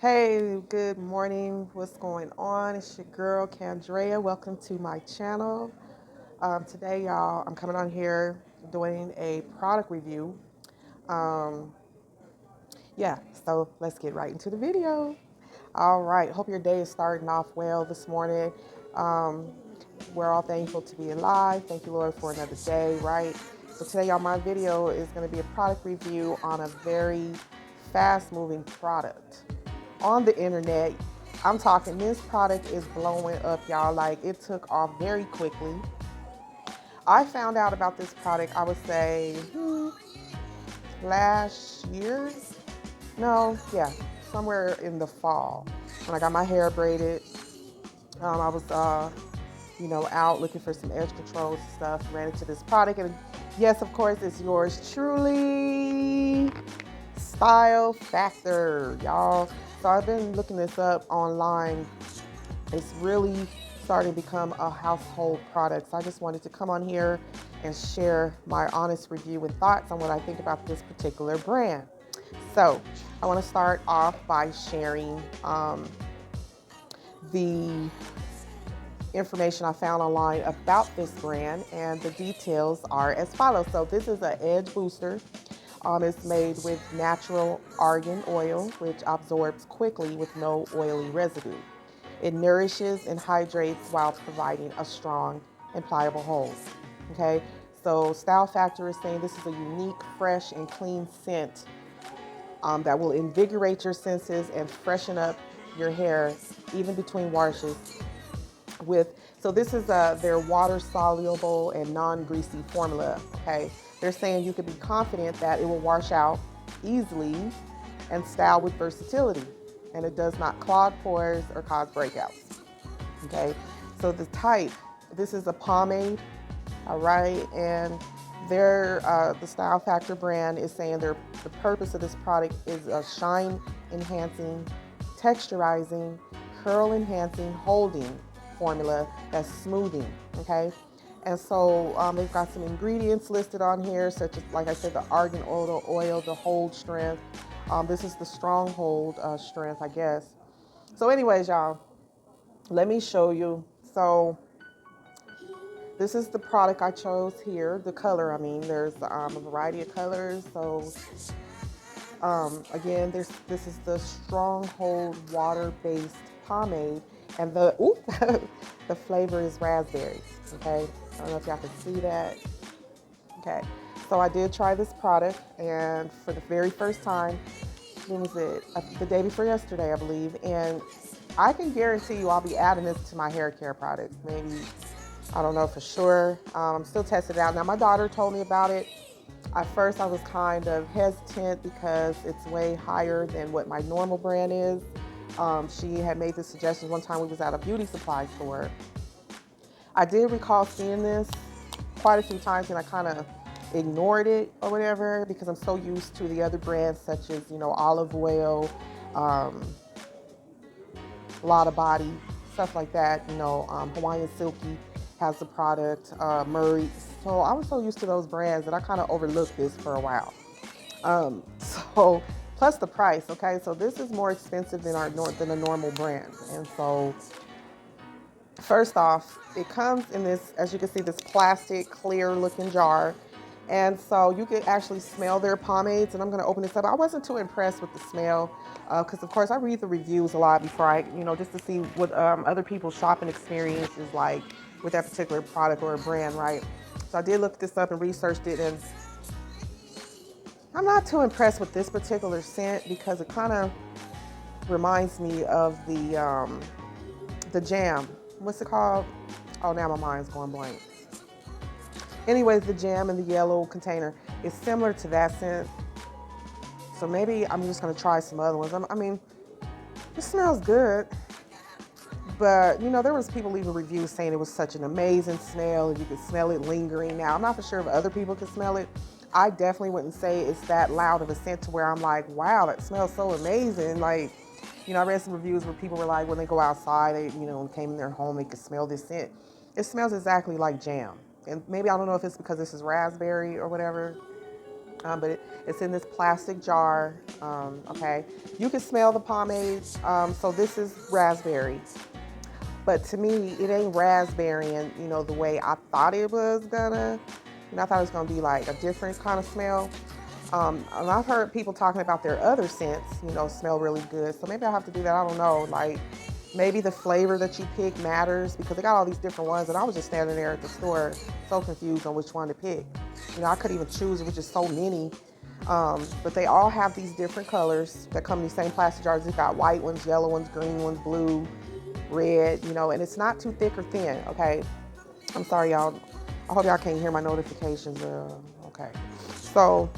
Hey, good morning. What's going on? It's your girl, Candrea. Welcome to my channel. Today, y'all, I'm coming on here doing a product review. Um, yeah, so let's get right into the video. All right, hope your day is starting off well this morning. Um, we're all thankful to be alive. Thank you, Lord, for another day, right? So today, y'all, my video is going to be a product review on a very fast-moving product on the internet. I'm talking, this product is blowing up, y'all. Like, it took off very quickly. I found out about this product, I would say, last year. No, yeah, somewhere in the fall when I got my hair braided. I was, out looking for some edge control stuff. Ran into this product, and yes, of course, it's yours truly, Style Factor, y'all. So I've been looking this up online. It's really starting to become a household product. So I just wanted to come on here and share my honest review and thoughts on what I think about this particular brand. So I want to start off by sharing the information I found online about this brand, and the details are as follows. So this is an edge booster. It's made with natural argan oil, which absorbs quickly with no oily residue. It nourishes and hydrates while providing a strong and pliable hold. Okay, so Style Factor is saying this is a unique, fresh, and clean scent that will invigorate your senses and freshen up your hair even between washes with, so this is their water soluble and non-greasy formula. Okay, they're saying you could be confident that it will wash out easily and style with versatility, and it does not clog pores or cause breakouts. Okay, so the type, this is a pomade. All right, and the Style Factor brand is saying the purpose of this product is a shine enhancing, texturizing, curl enhancing, holding formula that's smoothing. Okay, and so they've got some ingredients listed on here, such as, like I said, the argan oil, the hold strength. This is the stronghold strength, I guess. So, anyways, y'all, let me show you. So this is the product I chose here. The color, I mean, there's a variety of colors. So again, this is the Stronghold water-based pomade, and the flavor is raspberry. Okay, I don't know if y'all can see that. Okay, so I did try this product, and for the very first time, when was it? The day before yesterday, I believe, and I can guarantee you I'll be adding this to my hair care products. Maybe, I don't know for sure. I'm still testing it out. Now, my daughter told me about it. At first, I was kind of hesitant because it's way higher than what my normal brand is. She had made the suggestion one time we was at a beauty supply store. I did recall seeing this quite a few times, and I kind of ignored it or whatever because I'm so used to the other brands such as, olive oil, um, Lotta Body, stuff like that. Hawaiian Silky has the product, Murray. So I was so used to those brands that I kind of overlooked this for a while. So plus the price, okay? So this is more expensive than than a normal brand. And so first off, it comes in this, as you can see, this plastic clear looking jar. And so you can actually smell their pomades, and I'm gonna open this up. I wasn't too impressed with the smell because of course I read the reviews a lot before just to see what other people's shopping experience is like with that particular product or a brand, right? So I did look this up and researched it, and I'm not too impressed with this particular scent because it kind of reminds me of the jam. What's it called? Oh, now my mind's going blank. Anyways, the jam in the yellow container is similar to that scent. So maybe I'm just gonna try some other ones. I mean, it smells good, but there was people leaving reviews saying it was such an amazing smell and you could smell it lingering. Now, I'm not for sure if other people can smell it. I definitely wouldn't say it's that loud of a scent to where I'm like, wow, that smells so amazing. Like, I read some reviews where people were like, when they go outside, they, came in their home, they could smell this scent. It smells exactly like jam. And maybe, I don't know if it's because this is raspberry or whatever. It's in this plastic jar. Okay, you can smell the pomade. So this is raspberry, but to me, it ain't raspberry, and the way I thought it was gonna. I thought it was gonna be like a different kind of smell. And I've heard people talking about their other scents, smell really good. So maybe I'll have to do that. I don't know. Like maybe the flavor that you pick matters because they got all these different ones. And I was just standing there at the store so confused on which one to pick. I couldn't even choose. It was just so many. But they all have these different colors that come in these same plastic jars. They've got white ones, yellow ones, green ones, blue, red, and it's not too thick or thin, okay? I'm sorry, y'all. I hope y'all can't hear my notifications. Okay. So,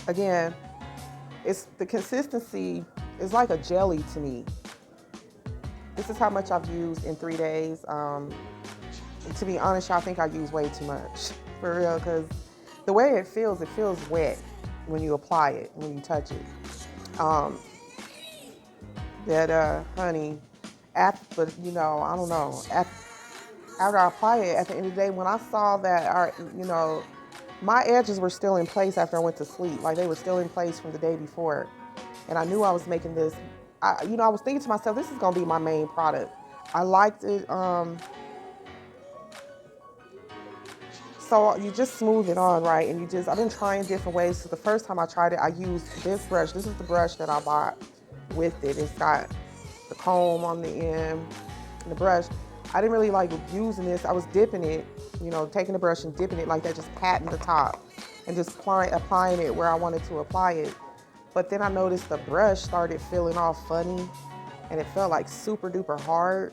again, it's the consistency is like a jelly to me. This is how much I've used in 3 days. To be honest, y'all, I think I use way too much, for real, because the way it feels wet when you apply it, when you touch it. Honey, but I don't know. After I apply it, at the end of the day, when I saw that, my edges were still in place after I went to sleep. Like they were still in place from the day before. And I knew I was making this. I was thinking to myself, this is going to be my main product. I liked it. So you just smooth it on, right? And I've been trying different ways. So the first time I tried it, I used this brush. This is the brush that I bought with it. It's got the comb on the end and the brush. I didn't really like using this. I was dipping it, taking the brush and dipping it like that, just patting the top and just applying it where I wanted to apply it. But then I noticed the brush started feeling all funny and it felt like super duper hard.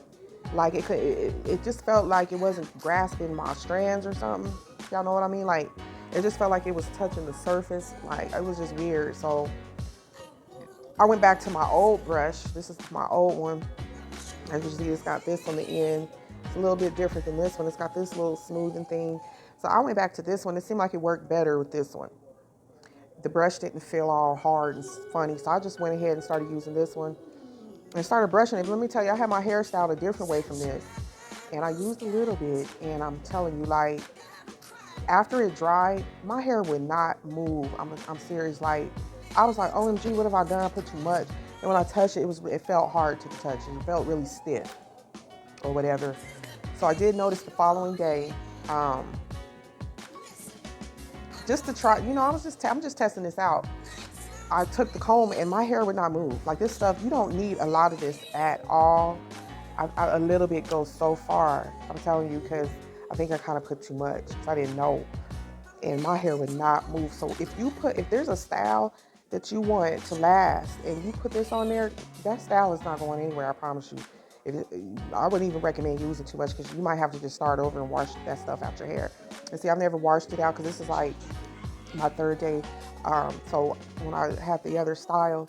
Like it just felt like it wasn't grasping my strands or something. Y'all know what I mean? Like it just felt like it was touching the surface. Like it was just weird. So I went back to my old brush. This is my old one. As you see, it's got this on the end. It's a little bit different than this one. It's got this little smoothing thing. So I went back to this one. It seemed like it worked better with this one. The brush didn't feel all hard and funny. So I just went ahead and started using this one and started brushing it. But let me tell you, I had my hair styled a different way from this. And I used a little bit. And I'm telling you, like, after it dried, my hair would not move. I'm serious. Like, I was like, OMG, what have I done? I put too much. And when I touched it, it felt hard to touch. It felt really stiff or whatever. So I did notice the following day, just to try, I'm just testing this out. I took the comb and my hair would not move. Like this stuff, you don't need a lot of this at all. A little bit goes so far. I'm telling you, because I think I kind of put too much because I didn't know. And my hair would not move. So if there's a style that you want to last and you put this on there, that style is not going anywhere, I promise you. I wouldn't even recommend using too much because you might have to just start over and wash that stuff out your hair. And see, I've never washed it out because this is like my 3rd day. So when I had the other style,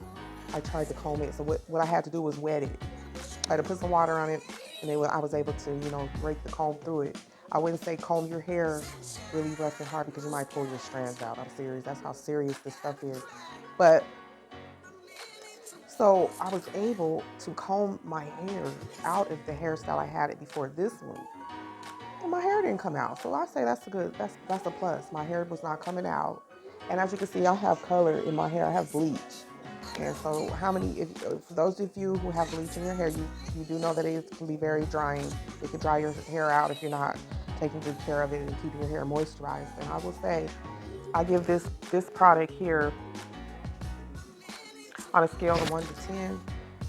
I tried to comb it. So what I had to do was wet it. I had to put some water on it, and then I was able to, rake the comb through it. I wouldn't say comb your hair really rough and hard because you might pull your strands out. I'm serious. That's how serious this stuff is. But so I was able to comb my hair out of the hairstyle I had it before this one. And my hair didn't come out. So I say that's a plus. My hair was not coming out. And as you can see, I have color in my hair. I have bleach. And so for those of you who have bleach in your hair, you do know that it can be very drying. It can dry your hair out if you're not taking good care of it and keeping your hair moisturized. And I will say, I give this product here, on a scale of 1 to 10,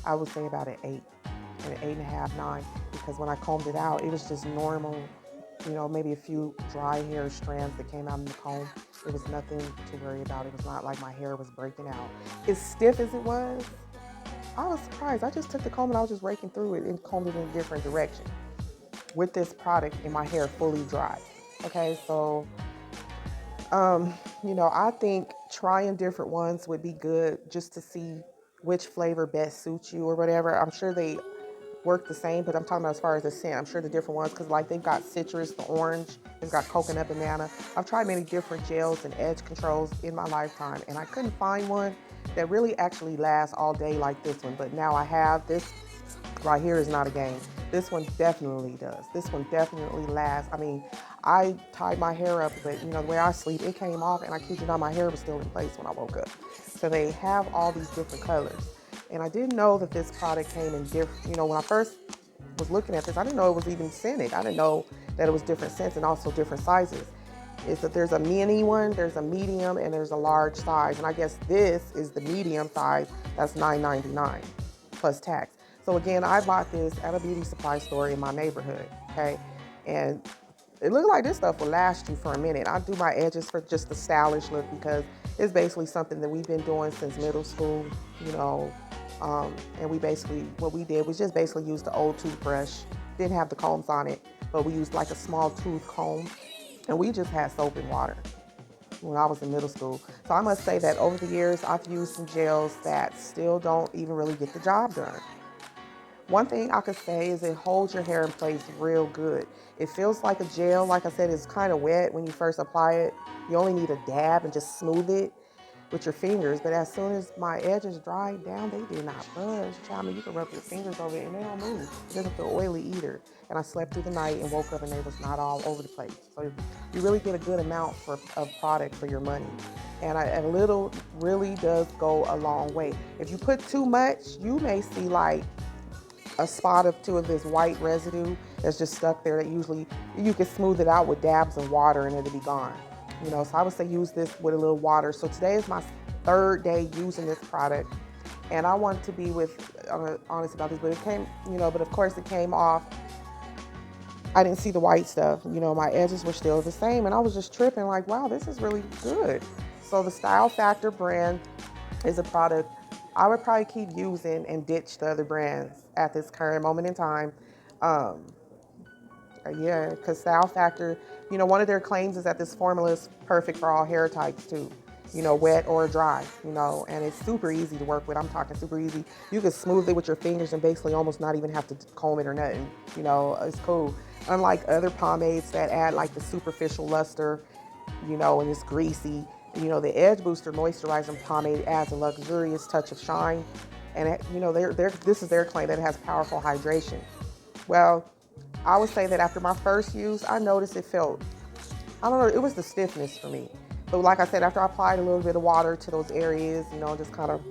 I would say about an 8, and an 8.5, 9, because when I combed it out, it was just normal, maybe a few dry hair strands that came out in the comb. It was nothing to worry about. It was not like my hair was breaking out. As stiff as it was, I was surprised. I just took the comb and I was just raking through it and combed it in a different direction with this product and my hair fully dry. Okay, so I think trying different ones would be good just to see which flavor best suits you or whatever. I'm sure they work the same, but I'm talking about as far as the scent. I'm sure the different ones, because like they've got citrus, the orange, they've got coconut, banana. I've tried many different gels and edge controls in my lifetime, and I couldn't find one that really actually lasts all day like this one. But now I have this right here is not a game. This one definitely does. This one definitely lasts. I mean, I tied my hair up, but the way I sleep, it came off, and I kid you not, my hair was still in place when I woke up. So they have all these different colors. And I didn't know that this product came in different, when I first was looking at this, I didn't know it was even scented. I didn't know that it was different scents and also different sizes. Is that there's a mini one, there's a medium, and there's a large size. And I guess this is the medium size. That's $9.99 plus tax. So again, I bought this at a beauty supply store in my neighborhood, okay? And it looked like this stuff will last you for a minute. I do my edges for just the stylish look because it's basically something that we've been doing since middle school, you know. And what we did was just basically use the old toothbrush. Didn't have the combs on it, but we used like a small tooth comb, and we just had soap and water when I was in middle school. So I must say that over the years, I've used some gels that still don't even really get the job done. One thing I could say is it holds your hair in place real good. It feels like a gel. Like I said, it's kind of wet when you first apply it. You only need a dab and just smooth it with your fingers. But as soon as my edges dried down, they did not budge. I mean, you can rub your fingers over it and they don't move. It doesn't feel oily either. And I slept through the night and woke up and they was not all over the place. So you really get a good amount of product for your money. And a little really does go a long way. If you put too much, you may see like a spot or two of this white residue that's just stuck there. That usually you can smooth it out with dabs of water and it'll be gone. So I would say use this with a little water. So today is my third day using this product, and I want to be honest about this, but it came, but of course it came off. I didn't see the white stuff. My edges were still the same, and I was just tripping like, wow, this is really good. So the Style Factor brand is a product I would probably keep using and ditch the other brands at this current moment in time. Um, yeah, because Style Factor, one of their claims is that this formula is perfect for all hair types too, wet or dry, and it's super easy to work with. I'm talking super easy. You can smooth it with your fingers and basically almost not even have to comb it or nothing. It's cool. Unlike other pomades that add like the superficial luster, and it's greasy. The Edge Booster Moisturizing Pomade adds a luxurious touch of shine, and this is their claim that it has powerful hydration. Well, I would say that after my first use, I noticed it felt, I don't know, it was the stiffness for me. But like I said, after I applied a little bit of water to those areas, just kind of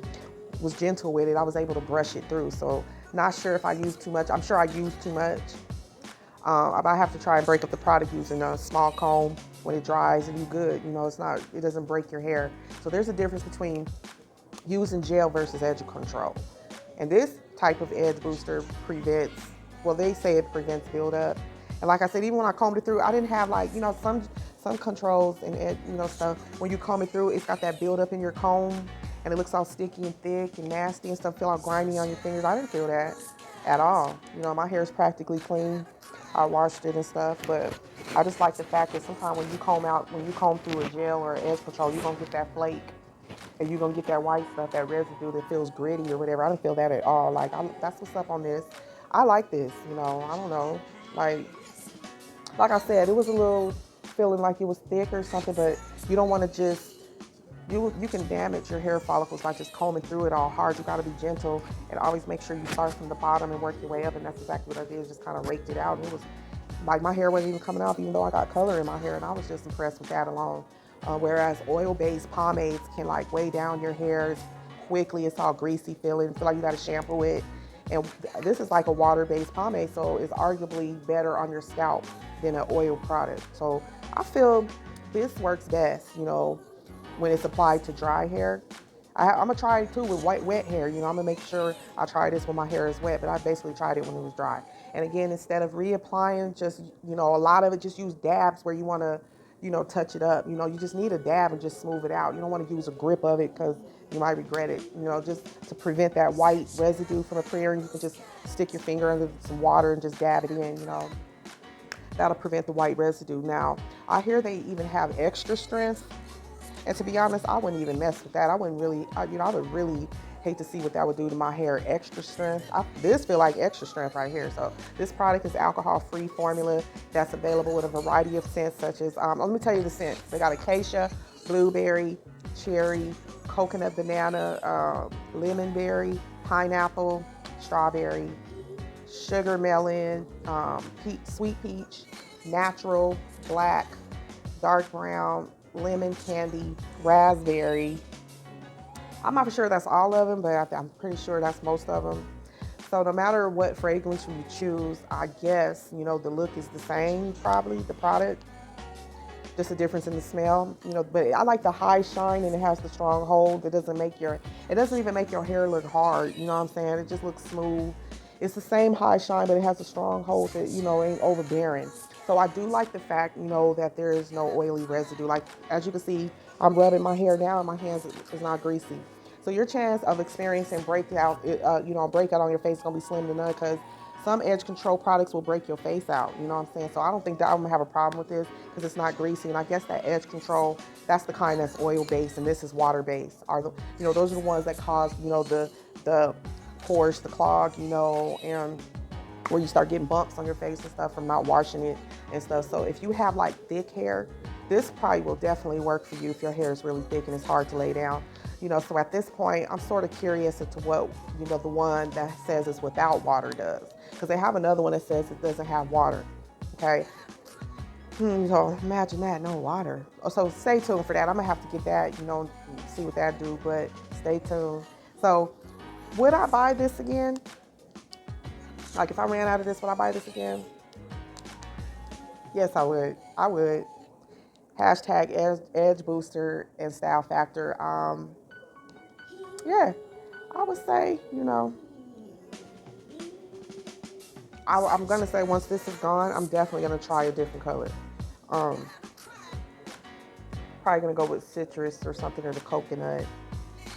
was gentle with it, I was able to brush it through. So not sure if I used too much. I'm sure I used too much. I have to try and break up the product using a small comb when it dries, and you good. It doesn't break your hair. So there's a difference between using gel versus edge control. And this type of edge booster prevents, well, they say it prevents buildup. And like I said, even when I combed it through, I didn't have like, some controls and stuff. When you comb it through, it's got that buildup in your comb, and it looks all sticky and thick and nasty and stuff, feel all grimy on your fingers. I didn't feel that at all. My hair is practically clean. I washed it and stuff, but I just like the fact that sometimes when you comb through a gel or an edge control, you're gonna get that flake, and you're gonna get that white stuff, that residue that feels gritty or whatever. I don't feel that at all. That's what's up on this. I like this, I don't know. Like I said, it was a little feeling like it was thick or something, but you don't want to just, you can damage your hair follicles by just combing through it all hard. You got to be gentle and always make sure you start from the bottom and work your way up. And that's exactly what I did, just kind of raked it out. And it was like my hair wasn't even coming off, even though I got color in my hair. And I was just impressed with that alone. Whereas oil-based pomades can like weigh down your hair quickly. It's all greasy feeling. Feel like you got to shampoo it. And this is like a water-based pomade, so it's arguably better on your scalp than an oil product. So I feel this works best, when it's applied to dry hair. I'm gonna try it too with wet hair. I'm gonna make sure I try this when my hair is wet, but I basically tried it when it was dry. And again, instead of reapplying, just, a lot of it, just use dabs where you wanna, touch it up. You just need a dab and just smooth it out. You don't wanna use a grip of it because you might regret it. Just to prevent that white residue from appearing, you can just stick your finger under some water and just dab it in, That'll prevent the white residue. Now, I hear they even have extra strength. And to be honest, I wouldn't even mess with that. I wouldn't really, I would really hate to see what that would do to my hair. Extra strength. This feel like extra strength right here. So this product is alcohol-free formula that's available with a variety of scents, such as, let me tell you the scents. They got acacia, blueberry, cherry, coconut banana, lemon berry, pineapple, strawberry, sugar melon, sweet peach, natural, black, dark brown, lemon candy, raspberry. I'm not for sure that's all of them, but I'm pretty sure that's most of them. So no matter what fragrance you choose, I guess, you know, the look is the same, probably, the product. Just a difference in the smell, you know, but I like the high shine and it has the strong hold. It doesn't even make your hair look hard, you know what I'm saying? It just looks smooth. It's the same high shine, but it has a strong hold that, you know, ain't overbearing. So I do like the fact, you know, that there is no oily residue. Like, as you can see, I'm rubbing my hair now and my hands is not greasy. So your chance of experiencing breakout, breakout on your face is gonna be slim to none because some edge control products will break your face out. You know what I'm saying? So I don't think that I'm gonna have a problem with this because it's not greasy. And I guess that edge control, that's the kind that's oil based, and this is water based. Those are the ones that cause, you know, the pores to clog, you know, and where you start getting bumps on your face and stuff from not washing it and stuff. So if you have like thick hair, this probably will definitely work for you if your hair is really thick and it's hard to lay down. You know, so at this point, I'm sort of curious as to what, you know, the one that says it's without water does. Because they have another one that says it doesn't have water, okay? So imagine that, no water. So stay tuned for that. I'm gonna have to get that, you know, see what that do, but stay tuned. So would I buy this again? Like if I ran out of this, would I buy this again? Yes, I would. I would. Hashtag edge booster and style factor. Yeah, I would say, you know, I'm gonna say once this is gone, I'm definitely gonna try a different color. Um, Probably gonna go with citrus or something, or the coconut,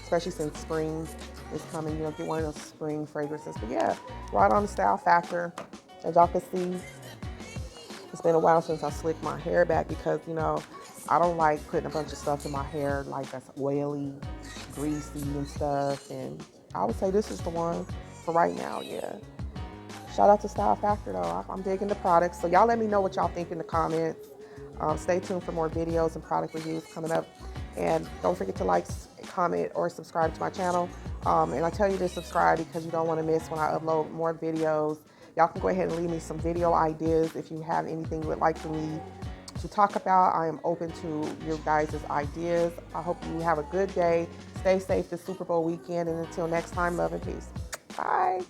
especially since spring is coming. You know, get one of those spring fragrances. But yeah, right on the style factor. As y'all can see, it's been a while since I slicked my hair back because, you know, I don't like putting a bunch of stuff in my hair like that's oily, greasy and stuff. And I would say this is the one for right now, yeah. Shout out to Style Factor though. I'm digging the products. So y'all let me know what y'all think in the comments. Stay tuned for more videos and product reviews coming up. And don't forget to like, comment, or subscribe to my channel. And I tell you to subscribe because you don't want to miss when I upload more videos. Y'all can go ahead and leave me some video ideas if you have anything you would like for me to talk about. I am open to your guys' ideas. I hope you have a good day. Stay safe this Super Bowl weekend. And until next time, love and peace. Bye.